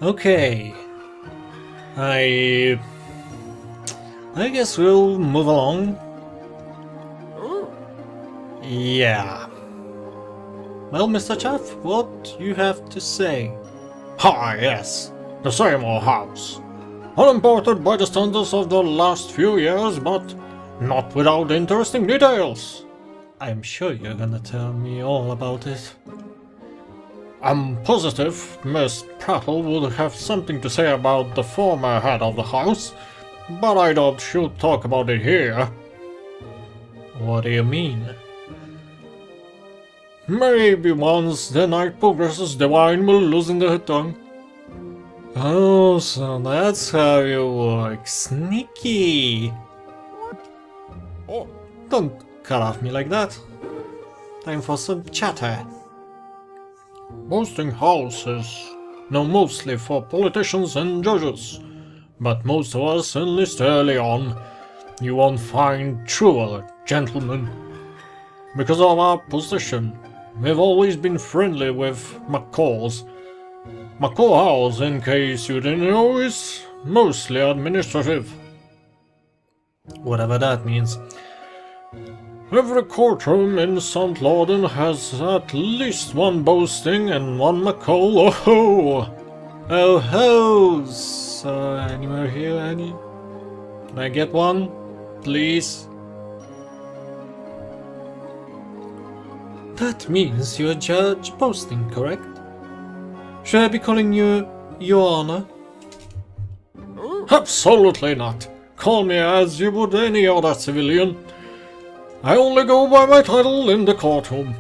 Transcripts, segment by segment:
Okay. I guess we'll move along. Yeah. Well, Mr. Chaff, what you have to say? Ah, yes, the same old house. Unimportant by the standards of the last few years, but not without interesting details. I'm sure you're gonna tell me all about it. I'm positive Miss Prattle would have something to say about the former head of the house, but I doubt she'll talk about it here. What do you mean? Maybe once the night progresses, the wine will loosen the tongue. Oh, so that's how you work. Sneaky! Oh, Don't cut off me like that. Time for some chatter. boasting houses, known mostly for politicians and judges, but most of us enlist early on. You won't find truer gentlemen. Because of our position, we've always been friendly with McCall's. McCall House, in case you didn't know, is mostly administrative. Whatever that means. Every courtroom in St. Lauden has at least one boasting and one McCall. Oh ho! Oh ho! So, anywhere here, Annie? Can I get one? Please? That means you're Judge Boasting, correct? Should I be calling you Your Honor? Absolutely not. Call me as you would any other civilian. I only go by my title in the courtroom.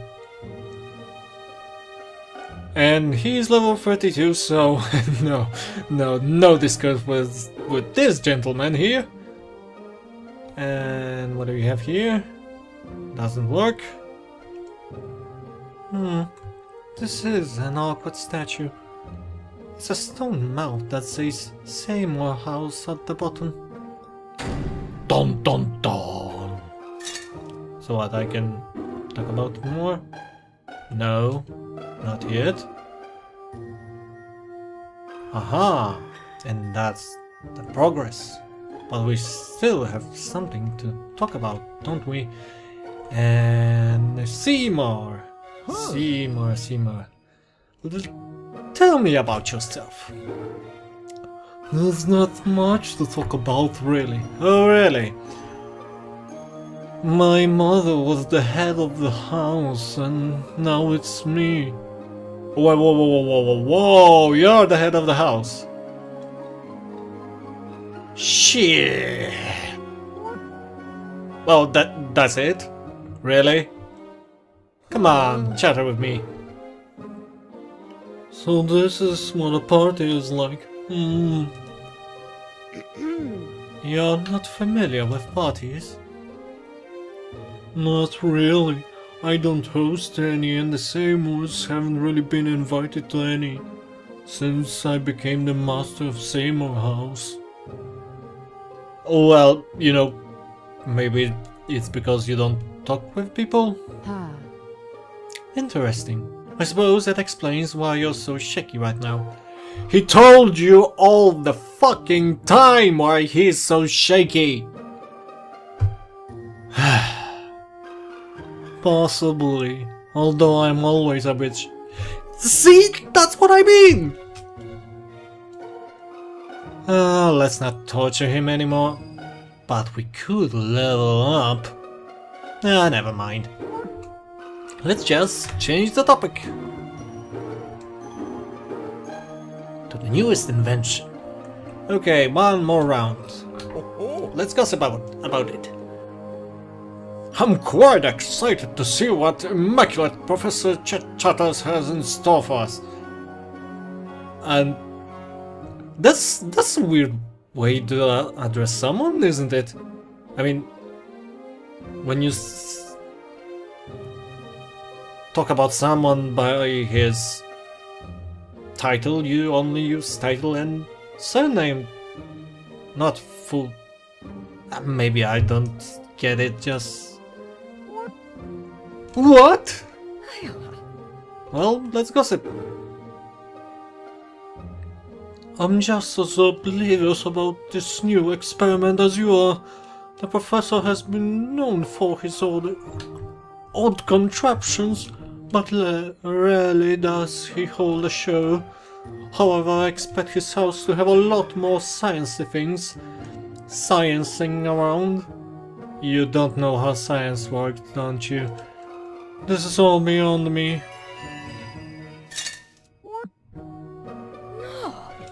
And he's level 32, so no discuss with this gentleman here. And what do we have here? Doesn't work. This is an awkward statue. It's a stone mouth that says Seymour House at the bottom. Dun dun dun. So what, I can talk about it more? No, not yet. Aha! And that's the progress. But we still have something to talk about, don't we? And Seymour. Seymour. Tell me about yourself. There's not much to talk about, really. Oh, really? My mother was the head of the house, and now it's me. Whoa, you're the head of the house. Shit. Well, that's it? Really? Come on, chatter with me. So this is what a party is like. You're not familiar with parties? Not really. I don't host any, and the Seymours haven't really been invited to any since I became the master of Seymour House. Well, maybe it's because you don't talk with people? Interesting. I suppose that explains why you're so shaky right now. He told you all the fucking time why he's so shaky! Possibly. Although I'm always a bit See? That's what I mean! Let's not torture him anymore. But we could level up. Never mind. Let's just change the topic. To the newest invention. Okay, one more round. Let's gossip about it. I'm quite excited to see what immaculate Professor Chatters has in store for us. And that's a weird way to address someone, isn't it? I mean, when you talk about someone by his title, you only use title and surname, not full. Maybe I don't get it, just... What? Well, let's gossip. I'm just as oblivious about this new experiment as you are. The professor has been known for his odd contraptions, but rarely does he hold a show. However, I expect his house to have a lot more sciencey things sciencing around. You don't know how science works, don't you? This is all beyond me.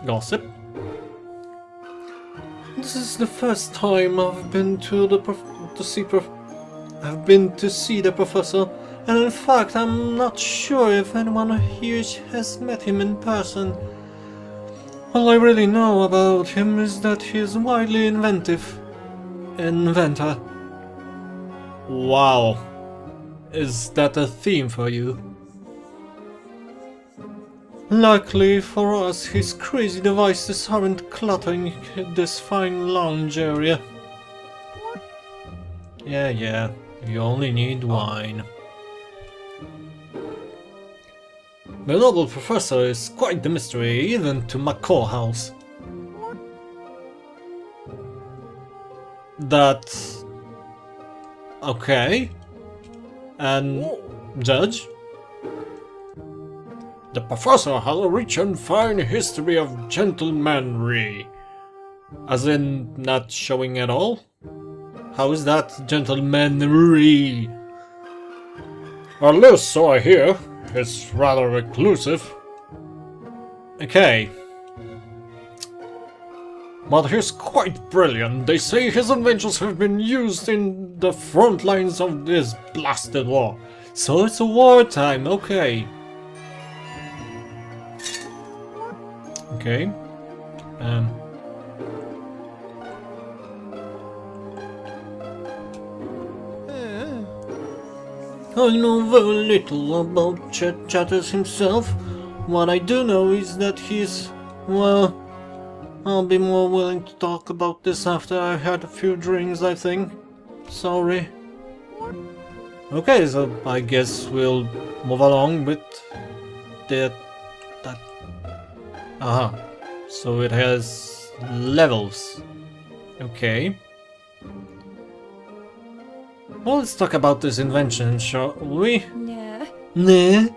Gossip. This is the first time I've been to see the professor, and in fact I'm not sure if anyone here has met him in person. All I really know about him is that he is widely inventive. Inventor. Wow. Is that a theme for you? Luckily for us, his crazy devices aren't cluttering this fine lounge area. Yeah, you only need wine. The noble professor is quite the mystery, even to McCall House. That's... okay. And... Judge? The professor has a rich and fine history of gentlemanry. As in, not showing at all? How is that gentlemanry? At least so I hear. It's rather reclusive. Okay. But he's quite brilliant. They say his inventions have been used in the front lines of this blasted war. So it's a wartime, okay. Okay. I know very little about Chet Chatters himself. What I do know is that he's... well... I'll be more willing to talk about this after I've had a few drinks, I think. Sorry. Okay, so I guess we'll move along with that. Aha. So it has levels. Okay. Well, let's talk about this invention, shall we? Nah.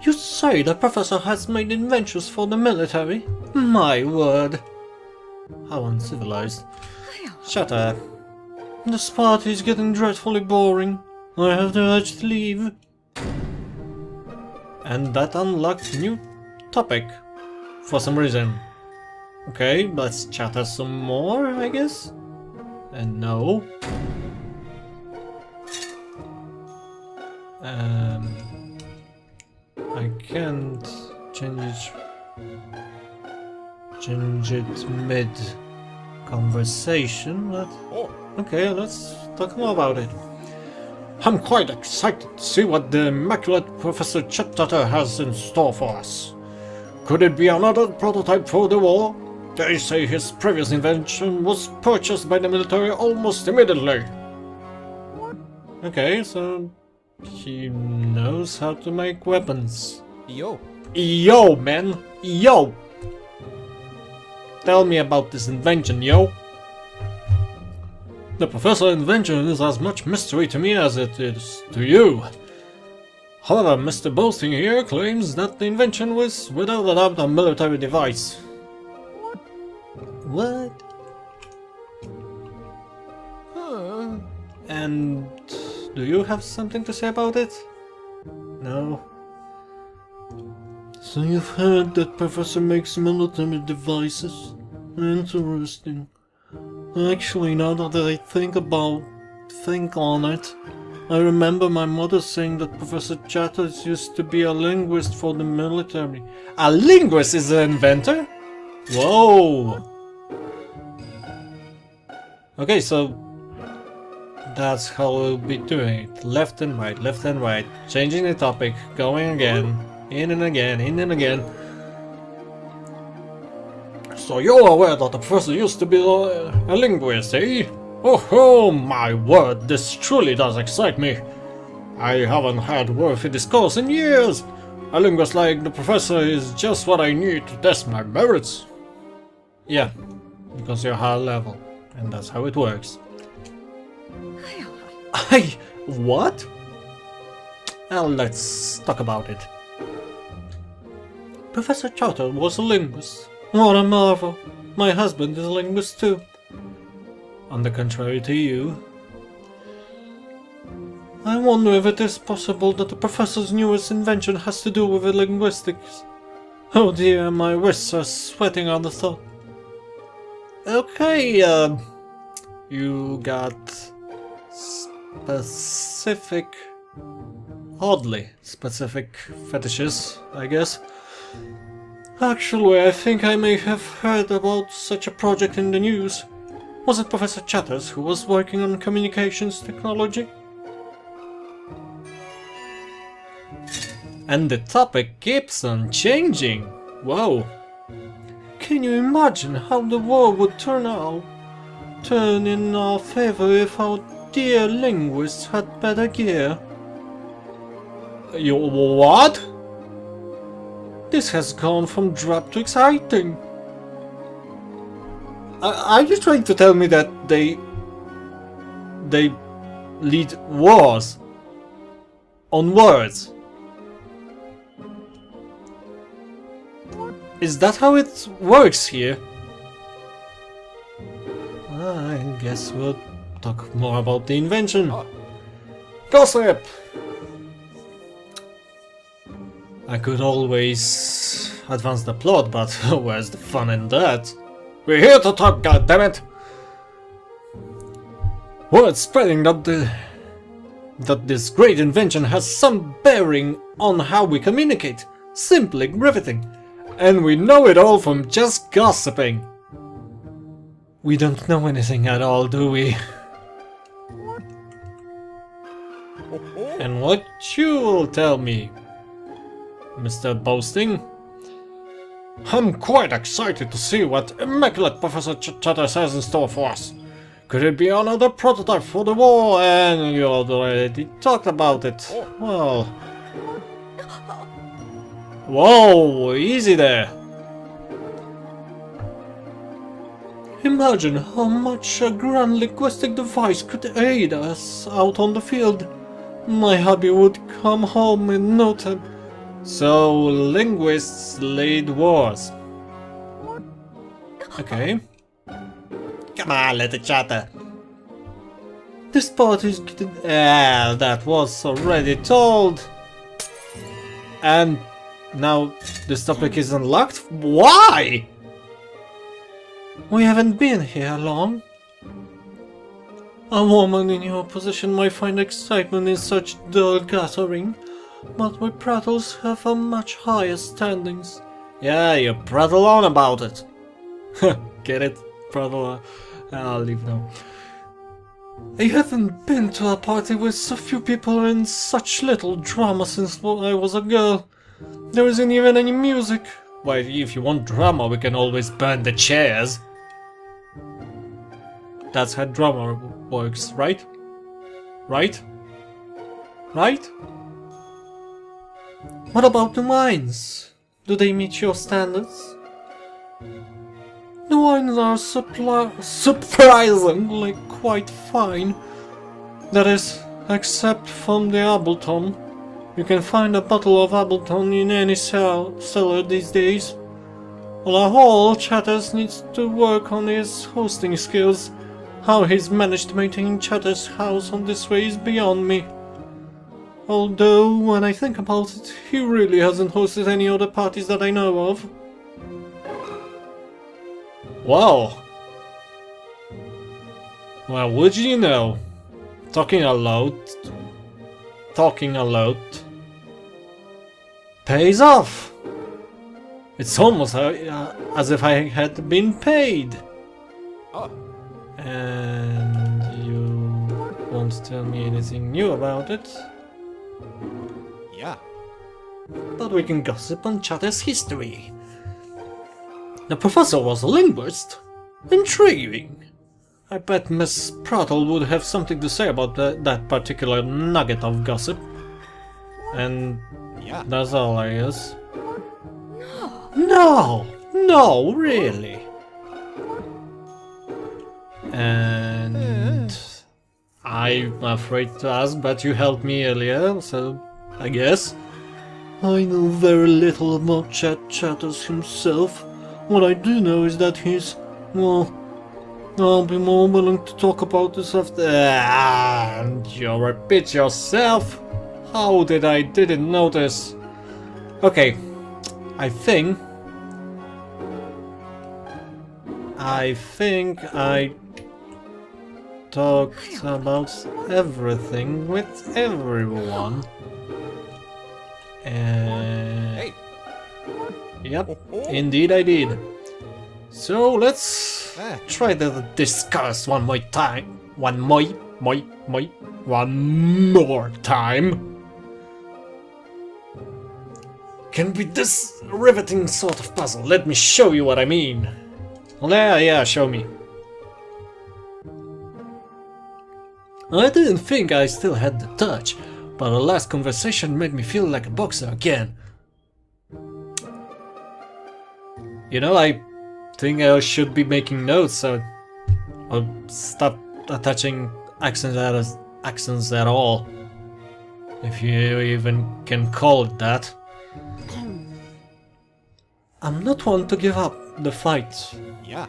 You say the professor has made inventions for the military? My word. How uncivilized. Shut up. This party is getting dreadfully boring. I have the urge to leave. And that unlocked new topic. For some reason. Okay, let's chatter some more, I guess? And no. I can't change it mid conversation, but okay, let's talk more about it. I'm quite excited to see what the immaculate Professor Chet Chatter has in store for us. Could it be another prototype for the war? They say his previous invention was purchased by the military almost immediately. Okay, so he knows how to make weapons. Yo, man! Yo! Tell me about this invention, yo! The professor's invention is as much mystery to me as it is to you. However, Mr. Boasting here claims that the invention was without a doubt a military device. What? And do you have something to say about it? No? So you've heard that Professor makes military devices? Interesting. Actually, now that I think on it, I remember my mother saying that Professor Chatters used to be a linguist for the military. A linguist is an inventor? Whoa! Okay, so that's how we'll be doing it. Left and right, changing the topic, going again, in and again, in and again. So you're aware that the professor used to be a linguist, eh? Oh my word, this truly does excite me. I haven't had worthy discourse in years. A linguist like the professor is just what I need to test my merits. Yeah, because you're high level, and that's how it works. What? Well, let's talk about it. Professor Chatter was a linguist. What a marvel! My husband is a linguist too. On the contrary to you. I wonder if it is possible that the professor's newest invention has to do with linguistics. Oh dear, my wrists are sweating on the thought. Okay, you got oddly specific fetishes, I guess. Actually, I think I may have heard about such a project in the news. Was it Professor Chatters who was working on communications technology? And the topic keeps on changing. Whoa. Can you imagine how the war would turn in our favor if our dear linguists had better gear? You what? This has gone from drab to exciting. Are you trying to tell me that they lead wars on words? Is that how it works here? I guess we'll talk more about the invention. Gossip! I could always advance the plot, but where's the fun in that? We're here to talk, goddammit! Word spreading that this great invention has some bearing on how we communicate. Simply riveting. And we know it all from just gossiping. We don't know anything at all, do we? And what you will tell me, Mr. Boasting? I'm quite excited to see what immaculate Professor Chatter has in store for us. Could it be another prototype for the war? And you already talked about it. Well... Whoa, easy there. Imagine how much a grand linguistic device could aid us out on the field. My hubby would come home in no time. So, linguists lead wars. Okay. Come on, little chatter. This part is getting... that was already told. And now this topic is unlocked? Why? We haven't been here long. A woman in your position might find excitement in such dull gathering. But we prattles have a much higher standings. Yeah, you prattle on about it. Get it? Prattle on. I'll leave now. I haven't been to a party with so few people and such little drama since I was a girl. There isn't even any music. Why, if you want drama, we can always burn the chairs. That's how drama works, right? Right? Right? What about the wines? Do they meet your standards? The wines are surprisingly quite fine. That is, except from the Ableton. You can find a bottle of Ableton in any cellar these days. On a whole, Chatters needs to work on his hosting skills. How he's managed to maintain Chatters' house on this way is beyond me. Although, when I think about it, he really hasn't hosted any other parties that I know of. Wow! Well, would you know? Talking a lot pays off! It's almost as if I had been paid. And you won't tell me anything new about it? Yeah. But we can gossip on Chatter's history. The professor was a linguist. Intriguing. I bet Miss Prattle would have something to say about that particular nugget of gossip. And Yeah. That's all, I guess. No! No, really? And... I'm afraid to ask, but you helped me earlier, so I guess. I know very little about Chad Chatters himself. What I do know is that he's... well... I'll be more willing to talk about this after... And you repeat yourself? How did I didn't notice? Okay, I think I talked about everything with everyone. And Hey. yep, indeed I did. So let's Ah. try to discuss one more time. One more time. Can be this riveting sort of puzzle. Let me show you what I mean. Yeah, show me. I didn't think I still had the touch, but our last conversation made me feel like a boxer again. You know, I think I should be making notes, so I'll stop attaching accents at all. If you even can call it that. I'm not one to give up the fight. Yeah.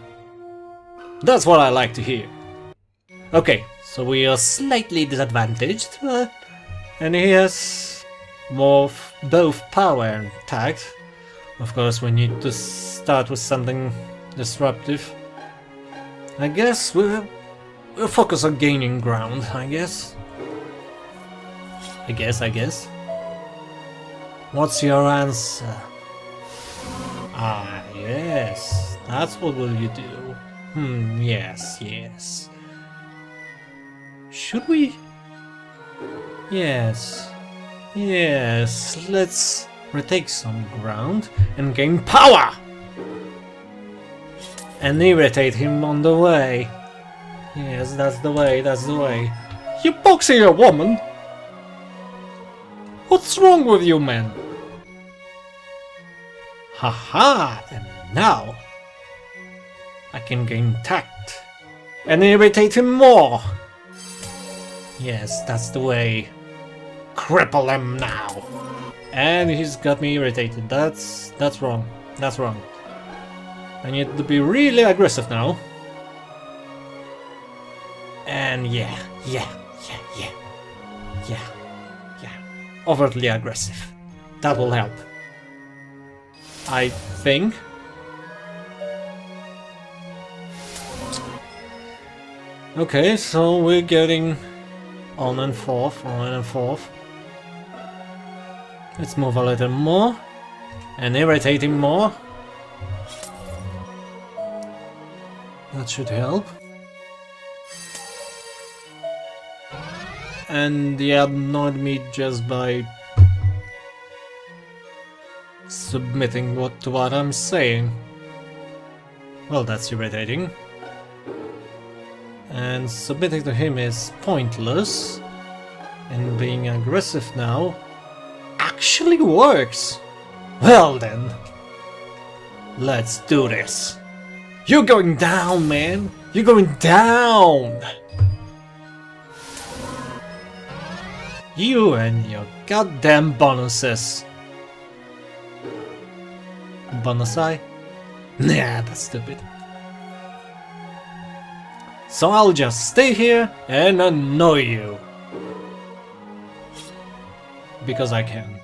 That's what I like to hear. Okay, so we are slightly disadvantaged, and he has both power and tact. Of course, we need to start with something disruptive. I guess we'll focus on gaining ground, I guess. I guess. What's your answer? Ah, yes. That's what will you do. Yes. Should we? Yes, let's retake some ground and gain power! And irritate him on the way. Yes, that's the way. You boxing a woman? What's wrong with you, man? Haha, and now I can gain tact and irritate him more. Yes, that's the way. Cripple him now. And he's got me irritated. That's wrong. I need to be really aggressive now. And yeah. Overtly aggressive. That will help. I think. Okay, so we're getting on and forth. Let's move a little more and irritate him more. That should help. And he annoyed me just by submitting to what I'm saying. Well, that's irritating. And submitting to him is pointless. And being aggressive now actually works. Well then, let's do this. You're going down, man. You're going down. You and your goddamn bonuses. Bonusai? Nah, that's stupid. So I'll just stay here and annoy you. Because I can.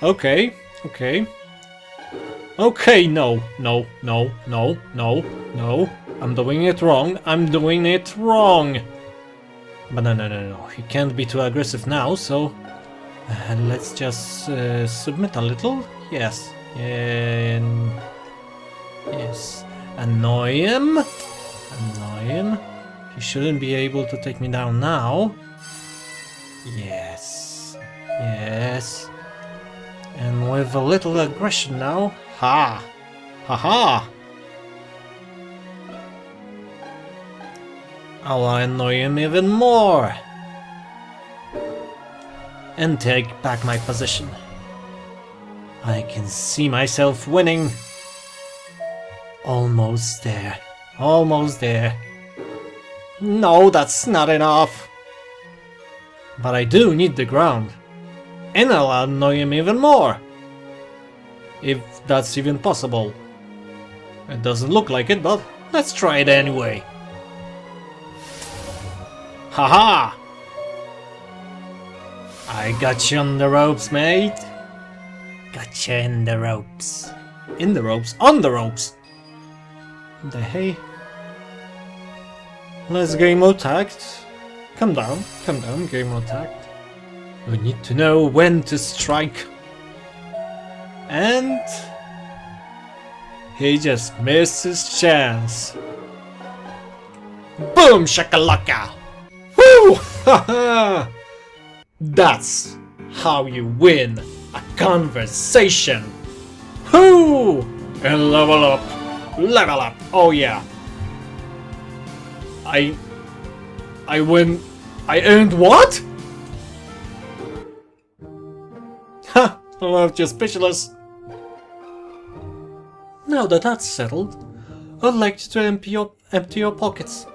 Okay. Okay, no. I'm doing it wrong. But no. He can't be too aggressive now, so... let's just submit a little. Yes. And... yes. Annoy him. He shouldn't be able to take me down now. Yes. And with a little aggression now. Ha! I'll annoy him even more. and take back my position. I can see myself winning. Almost there. Almost there. No, that's not enough. But I do need the ground. And I'll annoy him even more. If that's even possible. It doesn't look like it, but let's try it anyway. Haha! I got you on the ropes, mate. Got you in the ropes. In the ropes? On the ropes! The hey? Let's game mode tact. Come down, game mode tact. We need to know when to strike. And he just missed his chance. Boom shakalaka! Woo! Haha! That's how you win a conversation. Woo! And level up. Level up. Oh yeah. I win. I earned what? Ha! Left you speechless. Now that that's settled, I'd like you to empty your pockets.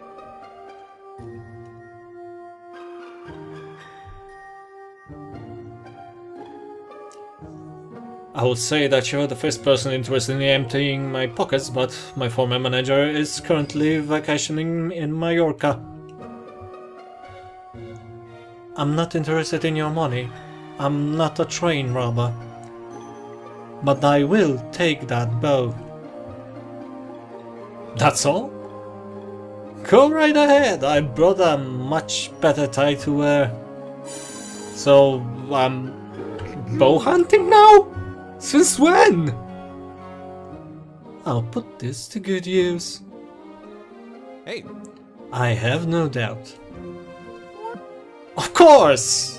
I would say that you're the first person interested in emptying my pockets, but my former manager is currently vacationing in Mallorca. I'm not interested in your money. I'm not a train robber. But I will take that bow. That's all? Go right ahead, I brought a much better tie to wear. So, I'm bow hunting now? Since when? I'll put this to good use. Hey, I have no doubt. Of course!